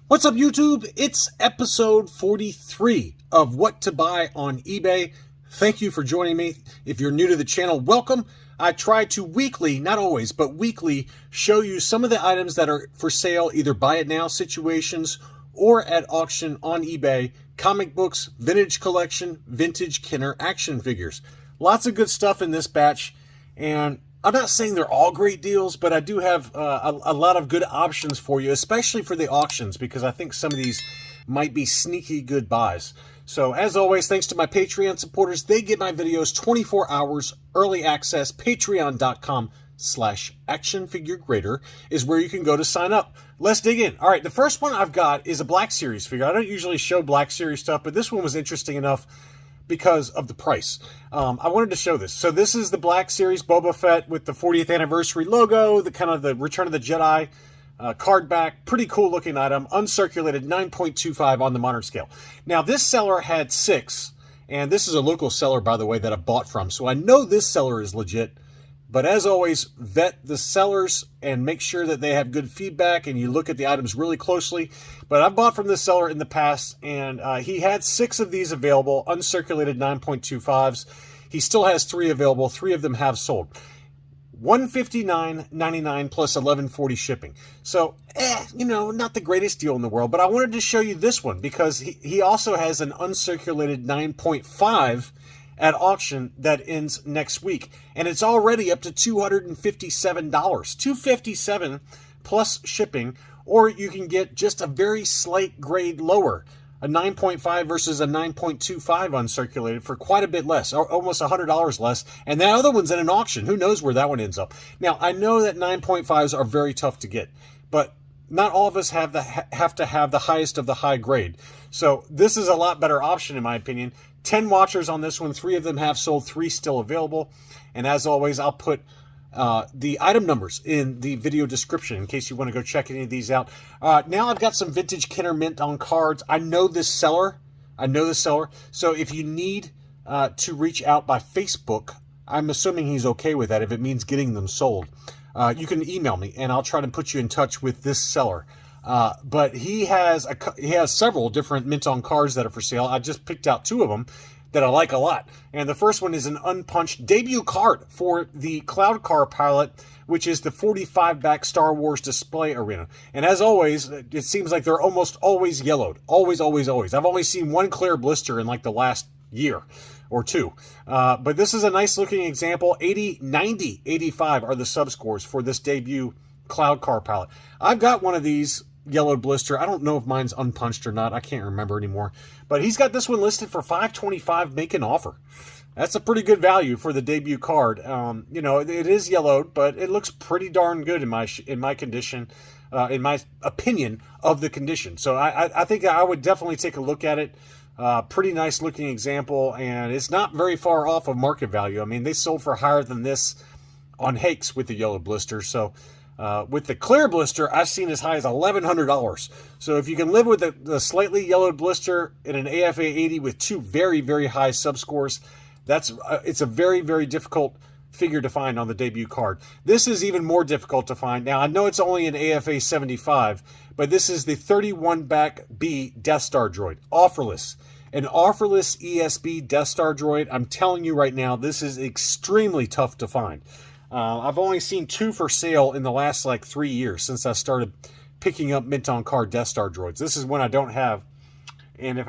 What's up, YouTube? It's episode 43 of What to Buy on eBay. Thank you for joining me. If you're new to the channel, welcome. I try to weekly, not always, but weekly, show you some of the items that are for sale, either buy it now situations or at auction on eBay. Comic books, vintage collection, vintage Kenner action figures. Lots of good stuff in this batch, and I'm not saying they're all great deals, but I do have a lot of good options for you, especially for the auctions, because I think some of these might be sneaky good buys. So, as always, thanks to my Patreon supporters. They get my videos 24 hours early access. Patreon.com/actionfiguregrader is where you can go to sign up. Let's dig in. All right, the first one I've got is a Black Series figure. I don't usually show Black Series stuff, but this one was interesting enough because of the price. I wanted to show this. So this is the Black Series Boba Fett with the 40th anniversary logo, the kind of the Return of the Jedi card back. Pretty cool looking item. Uncirculated, 9.25 on the modern scale. Now this seller had 6, and this is a local seller, by the way, that I bought from. So I know this seller is legit. But as always, vet the sellers and make sure that they have good feedback and you look at the items really closely. But I've bought from this seller in the past, and he had 6 of these available, uncirculated 9.25s. He still has 3 available. 3 of them have sold. $159.99 plus $11.40 shipping. So, not the greatest deal in the world. But I wanted to show you this one because he also has an uncirculated 9.5 at auction that ends next week, and it's already up to $257. $257 plus shipping, or you can get just a very slight grade lower, a 9.5 versus a 9.25 uncirculated for quite a bit less, or almost $100 less. And that other one's in an auction. Who knows where that one ends up? Now, I know that 9.5s are very tough to get, but not all of us have to have the highest of the high grade. So this is a lot better option, in my opinion. 10 watchers on this one. 3 of them have sold, 3 still available. And as always, I'll put the item numbers in the video description in case you want to go check any of these out. Now I've got some vintage Kenner mint on cards. I know this seller. So if you need to reach out by Facebook, I'm assuming he's okay with that if it means getting them sold. You can email me, and I'll try to put you in touch with this seller. But he has several different mint on cards that are for sale. I just picked out 2 of them that I like a lot. And the first one is an unpunched debut card for the Cloud Car Pilot, which is the 45 back Star Wars display arena. And as always, it seems like they're almost always yellowed. Always, always, always. I've only seen 1 clear blister in like the last year or 2. But this is a nice looking example. 80, 90, 85 are the sub scores for this debut Cloud Car Pilot. I've got one of these yellowed blister. I don't know if mine's unpunched or not. I can't remember anymore. But he's got this one listed for $525. Make an offer. That's a pretty good value for the debut card. It is yellowed, but it looks pretty darn good in my condition, in my opinion of the condition. So I think I would definitely take a look at it. Pretty nice looking example, and it's not very far off of market value. I mean, they sold for higher than this on Hakes with the yellow blister. So with the clear blister, I've seen as high as $1,100. So if you can live with the slightly yellowed blister in an AFA 80 with 2 very, very high subscores, it's a very, very difficult figure to find on the debut card. This is even more difficult to find. Now, I know it's only an AFA 75, but this is the 31 back B Death Star droid, offerless. An offerless ESB Death Star droid. I'm telling you right now, this is extremely tough to find. I've only seen 2 for sale in the last like 3 years since I started picking up mint on card Death Star droids. This is one I don't have, and if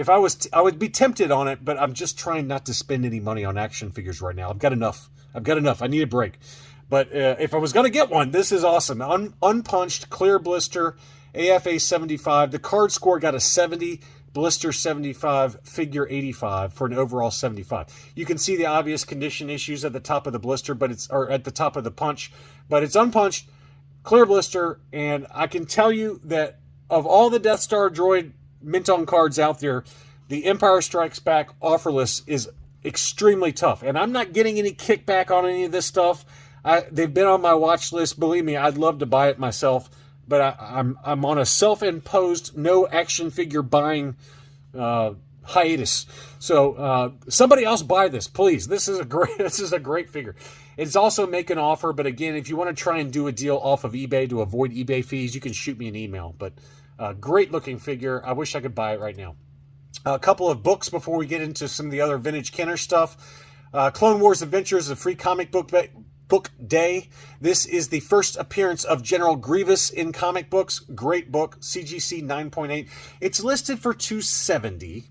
I was, I would be tempted on it, but I'm just trying not to spend any money on action figures right now. I've got enough. I need a break. But if I was going to get one, this is awesome. Unpunched, clear blister, AFA 75. The card score got a 70. Blister 75, figure 85 for an overall 75. You can see the obvious condition issues at the top of the blister, or at the top of the punch, but it's unpunched, clear blister, and I can tell you that of all the Death Star droid mint on cards out there, the Empire Strikes Back offerless is extremely tough, and I'm not getting any kickback on any of this stuff. They've been on my watch list. Believe me, I'd love to buy it myself. But I'm on a self-imposed no action figure buying hiatus. So somebody else buy this, please. This is a great figure. It's also make an offer, but again, if you want to try and do a deal off of eBay to avoid eBay fees, you can shoot me an email. But Great looking figure. I wish I could buy it right now. A couple of books before we get into some of the other vintage Kenner stuff. Clone Wars Adventures, a free comic book day. This is the first appearance of General Grievous in comic books. Great book, CGC 9.8. It's listed for $270.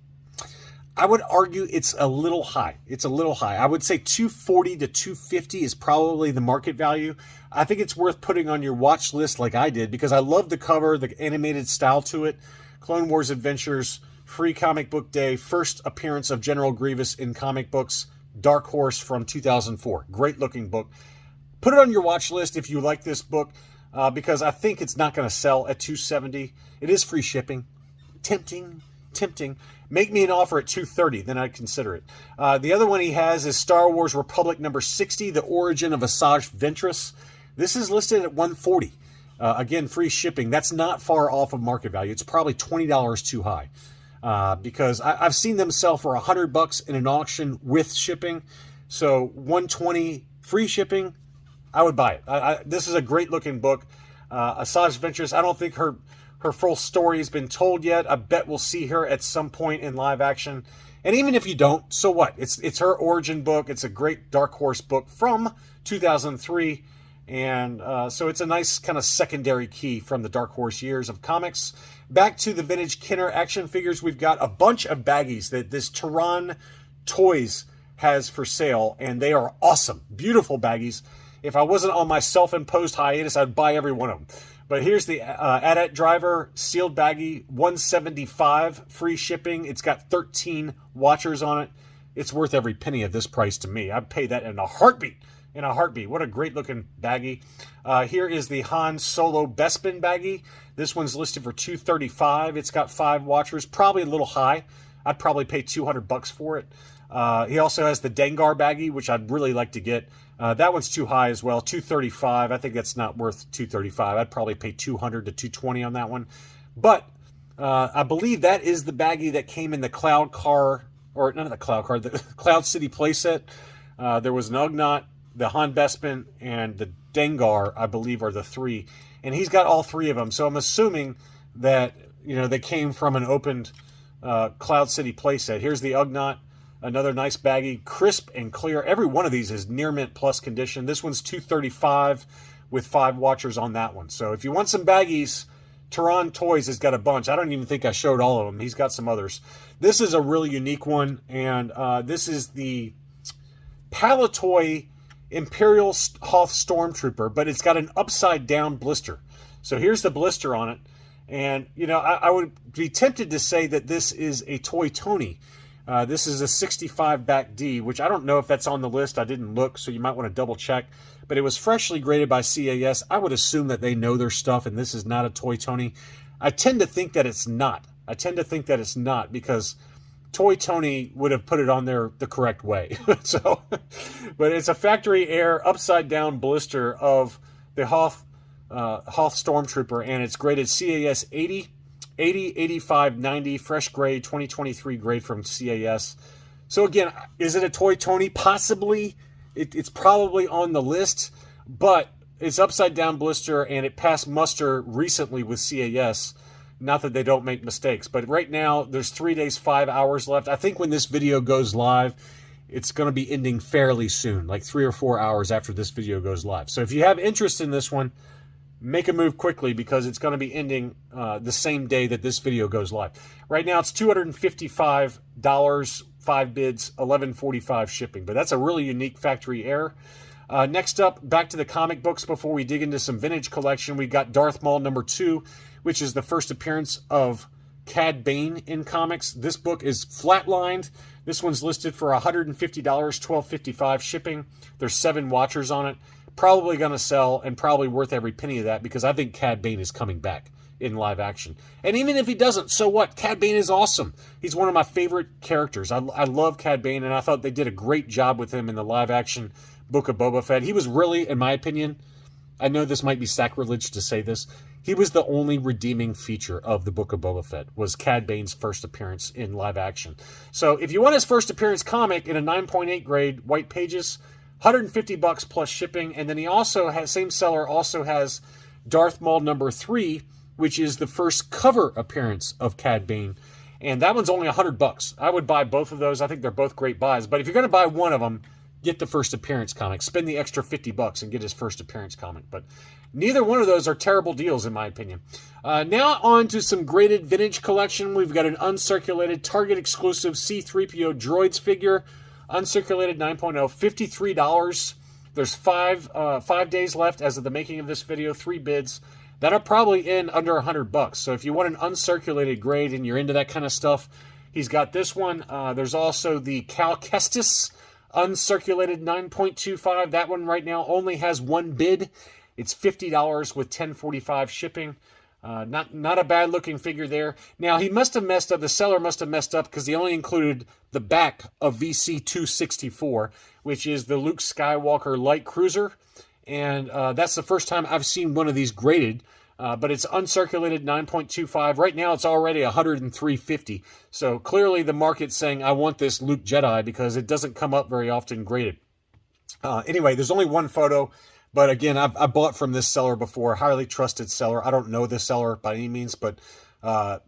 I would argue it's a little high. It's a little high. I would say $240 to $250 is probably the market value. I think it's worth putting on your watch list like I did because I love the cover, the animated style to it. Clone Wars Adventures, free comic book day, first appearance of General Grievous in comic books, Dark Horse from 2004. Great looking book. Put it on your watch list if you like this book because I think it's not going to sell at $270. It is free shipping. Tempting. Make me an offer at $230, then I'd consider it. The other one he has is Star Wars Republic number 60, The Origin of Asajj Ventress. This is listed at $140. Again, free shipping. That's not far off of market value. It's probably $20 too high because I've seen them sell for $100 in an auction with shipping. So $120 free shipping, I would buy it. This is a great looking book. Asajj Ventress, I don't think her full story has been told yet. I bet we'll see her at some point in live action. And even if you don't, so what? It's her origin book. It's a great Dark Horse book from 2003. And so it's a nice kind of secondary key from the Dark Horse years of comics. Back to the vintage Kenner action figures. We've got a bunch of baggies that this Tehran Toys has for sale. And they are awesome. Beautiful baggies. If I wasn't on my self-imposed hiatus, I'd buy every one of them. But here's the AT-AT Driver sealed baggie, $175, free shipping. It's got 13 watchers on it. It's worth every penny of this price to me. I'd pay that in a heartbeat. What a great looking baggie. Here is the Han Solo Bespin Baggie. This one's listed for $235. It's got 5 watchers, probably a little high. I'd probably pay $200 for it. He also has the Dengar Baggie, which I'd really like to get. That one's too high as well, $235. I think that's not worth $235. I'd probably pay $200 to $220 on that one. But I believe that is the baggie that came in the Cloud Car, or not the Cloud Car, the Cloud City playset. There was an Ugnaught, the Han Bespin, and the Dengar, I believe, are the 3. And he's got all 3 of them. So I'm assuming that, they came from an opened Cloud City playset. Here's the Ugnaught. Another nice baggie, crisp and clear. Every one of these is near mint plus condition. This one's $235 with 5 watchers on that one. So if you want some baggies, Tehran Toys has got a bunch. I don't even think I showed all of them. He's got some others. This is a really unique one, and this is the Palitoy Imperial Hoth Stormtrooper, but it's got an upside-down blister. So here's the blister on it. And, I would be tempted to say that this is a Toy Tony. This is a 65 back D, which I don't know if that's on the list. I didn't look, so you might want to double check. But it was freshly graded by CAS. I would assume that they know their stuff, and this is not a Toy Tony. I tend to think that it's not. Because Toy Tony would have put it on there the correct way. But it's a factory air upside down blister of the Hoth Stormtrooper, and it's graded CAS 80, 85, 90, fresh grade, 2023 grade from CAS. So again, is it a Toy Tony? Possibly. It's probably on the list, but it's upside down blister, and it passed muster recently with CAS. Not that they don't make mistakes, but right now there's 3 days, 5 hours left. I think when this video goes live, it's going to be ending fairly soon, like 3 or 4 hours after this video goes live. So if you have interest in this one, make a move quickly because it's going to be ending the same day that this video goes live. Right now it's $255, 5 bids, $11.45 shipping, but that's a really unique factory error. Next up, back to the comic books before we dig into some vintage collection. We got Darth Maul number 2, which is the first appearance of Cad Bane in comics. This book is flatlined. This one's listed for $150, $12.55 shipping. There's 7 watchers on it. Probably going to sell and probably worth every penny of that because I think Cad Bane is coming back in live action. And even if he doesn't, so what? Cad Bane is awesome. He's one of my favorite characters. I love Cad Bane, and I thought they did a great job with him in the live action Book of Boba Fett. He was really, in my opinion, I know this might be sacrilege to say this, he was the only redeeming feature of the Book of Boba Fett, was Cad Bane's first appearance in live action. So if you want his first appearance comic in a 9.8 grade, white pages, $150 plus shipping, and then he also has, same seller also has Darth Maul number 3 which is the first cover appearance of Cad Bane. And that one's only $100. I would buy both of those. I think they're both great buys. But if you're going to buy one of them, get the first appearance comic. Spend the extra $50 and get his first appearance comic. But neither one of those are terrible deals, in my opinion. Now on to some graded vintage collection. We've got an uncirculated Target exclusive C-3PO Droids figure. Uncirculated 9.0, $53. There's five days left as of the making of this video. 3 bids. That are probably in under $100. So if you want an uncirculated grade and you're into that kind of stuff, he's got this one. There's also the Cal Kestis uncirculated 9.25. That one right now only has 1 bid. It's $50 with $10.45 shipping. Not a bad looking figure there. Now he must have messed up. The seller must have messed up because he only included the back of VC 264, which is the Luke Skywalker light cruiser. And that's the first time I've seen one of these graded, but it's uncirculated 9.25. Right now it's already $103.50. So clearly the market's saying, I want this Luke Jedi because it doesn't come up very often graded. Anyway, there's only one photo, but again, I bought from this seller before, highly trusted seller. I don't know this seller by any means, but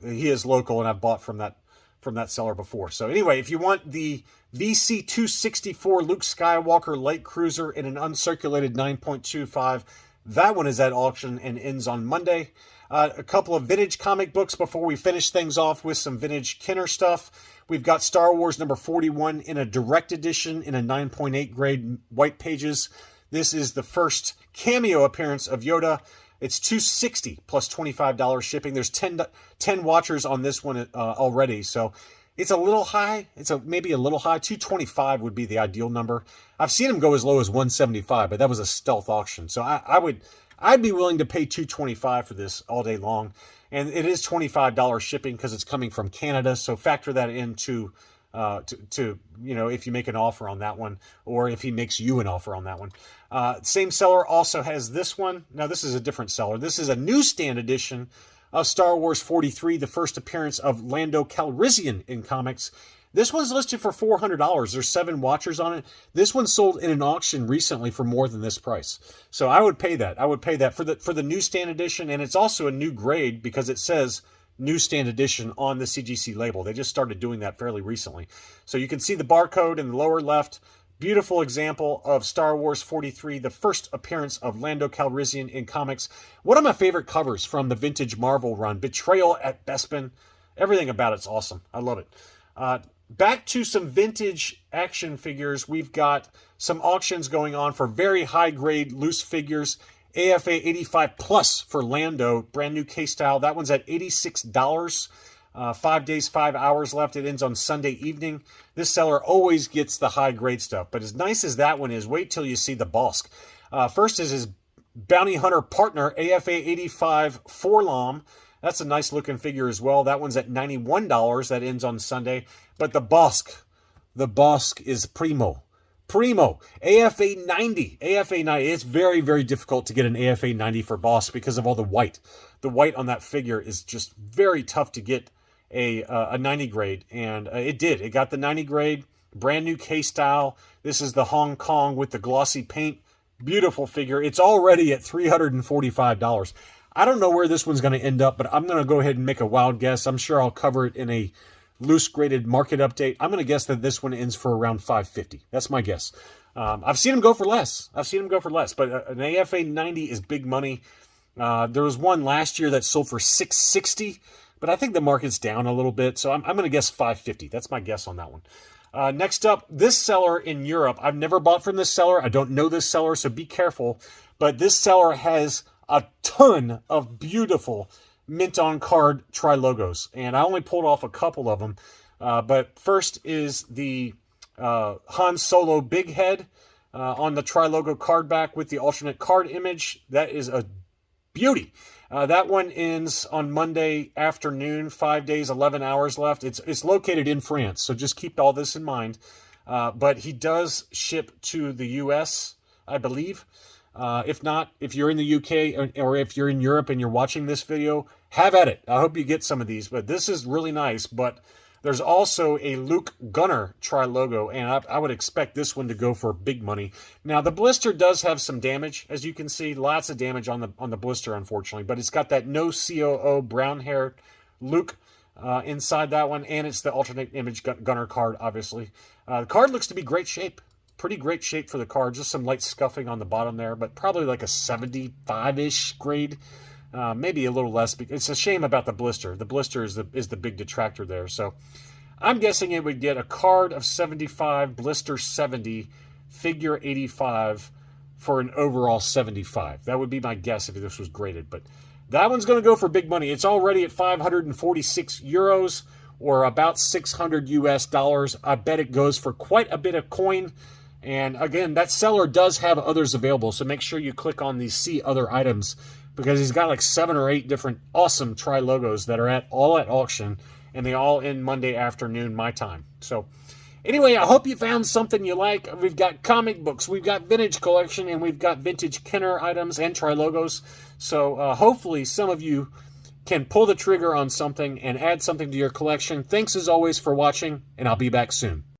he is local and I've bought from that seller before. So anyway, if you want the VC 264 Luke Skywalker light cruiser in an uncirculated 9.25, that one is at auction and ends on Monday. A couple of vintage comic books before we finish things off with some vintage Kenner stuff. We've got Star Wars number 41 in a direct edition in a 9.8 grade white pages. This is the first cameo appearance of Yoda. It's $260 plus $25 shipping. There's 10 watchers on this one already, so it's a little high. It's maybe a little high. $225 would be the ideal number. I've seen them go as low as $175, but that was a stealth auction. So I'd be willing to pay $225 for this all day long. And it is $25 shipping because it's coming from Canada. So factor that into if you make an offer on that one, or if he makes you an offer on that one. Same seller also has this one. Now this is a different seller. This is a newsstand edition of Star Wars 43, the first appearance of Lando Calrissian in comics. This one's listed for $400. There's 7 watchers on it. This one sold in an auction recently for more than this price. So I would pay that. I would pay that for the newsstand edition, and it's also a new grade because it says newsstand edition on the CGC label. They just started doing that fairly recently. So you can see the barcode in the lower left. Beautiful example of Star Wars 43, the first appearance of Lando Calrissian in comics. One of my favorite covers from the vintage Marvel run, Betrayal at Bespin. Everything about it's awesome. I love it. Back to some vintage action figures. We've got some auctions going on for very high-grade loose figures. AFA 85 Plus for Lando, brand new case style. That one's at $86. 5 days, 5 hours left. It ends on Sunday evening. This seller always gets the high-grade stuff. But as nice as that one is, wait till you see the Bosk. First is his Bounty Hunter partner, AFA 85 Forlom. That's a nice-looking figure as well. That one's at $91. That ends on Sunday. But the Bosk is primo. AFA 90. AFA 90. It's very, very difficult to get an AFA 90 for Bosk because of all the white. The white on that figure is just very tough to get a 90 grade, and it did. It got the 90 grade, brand new case style. This is the Hong Kong with the glossy paint. Beautiful figure. It's already at $345. I don't know where this one's going to end up, but I'm going to go ahead and make a wild guess. I'm sure I'll cover it in a loose graded market update. I'm going to guess that this one ends for around $550. That's my guess. I've seen them go for less. But an AFA 90 is big money. There was one last year that sold for $660, but I think the market's down a little bit, so I'm going to guess $550. That's my guess on that one. Next up, this seller in Europe. I've never bought from this seller. I don't know this seller, so be careful. But this seller has a ton of beautiful mint-on-card Trilogos, and I only pulled off a couple of them. But first is the Han Solo Big Head on the Trilogo card back with the alternate card image. That is a beauty. That one ends on Monday afternoon, 5 days, 11 hours left. It's located in France, so just keep all this in mind. But he does ship to the U.S., I believe. If not, if you're in the UK or if you're in Europe and you're watching this video, have at it. I hope you get some of these, but this is really nice. But There's also a Luke Gunner Trilogo, and I would expect this one to go for big money. Now, the blister does have some damage, as you can see. Lots of damage on the blister, unfortunately. But it's got that no COO brown-haired Luke inside that one, and it's the alternate image Gunner card, obviously. The card looks to be great shape. Pretty great shape for the card. Just some light scuffing on the bottom there, but probably like a 75-ish grade. Maybe a little less. It's a shame about the blister. The blister is the big detractor there. So I'm guessing it would get a card of 75, blister 70, figure 85 for an overall 75. That would be my guess if this was graded. But that one's going to go for big money. It's already at 546 euros or about 600 US dollars. I bet it goes for quite a bit of coin. And again, that seller does have others available, so make sure you click on these see other items, because he's got like 7 or 8 different awesome Trilogos that are all at auction, and they all end Monday afternoon my time. So anyway, I hope you found something you like. We've got comic books, we've got vintage collection, and we've got vintage Kenner items and Trilogos. So hopefully some of you can pull the trigger on something and add something to your collection. Thanks as always for watching, and I'll be back soon.